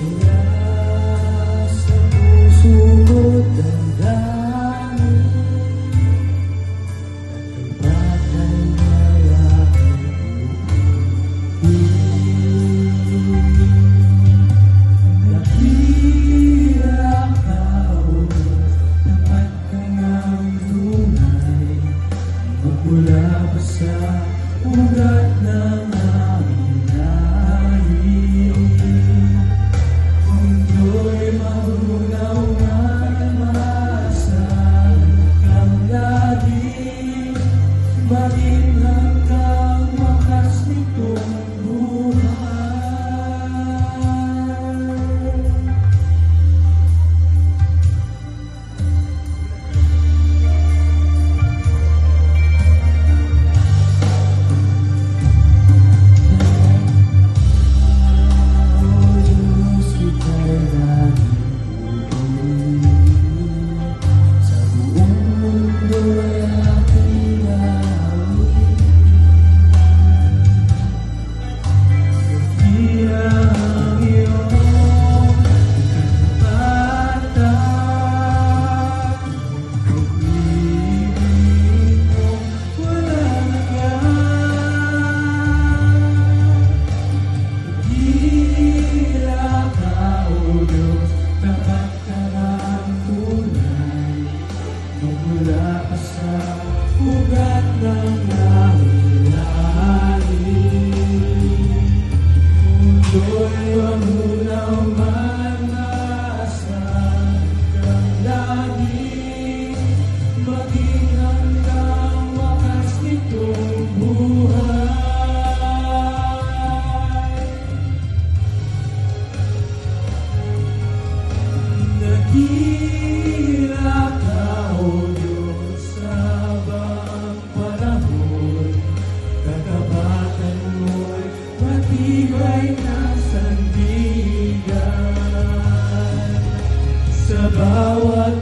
Kaya sa puso ko't damdamin Pagkabatan ay aking nakira ka o tapat ka ng tunay magmula pa sa ugat ng aming lahi mundo'y marunaw at maasahan kang lagi maging hanggang wakas nitong buhay. Mula pa sa ugat ng aming lahi mundo'y mamunaw man maasahan kang lagi maging hanggang wakas nitong buhay. Nakira ka o Diyos sa bang panahon Kagabatan mo'y matibay na sandigan sa bawat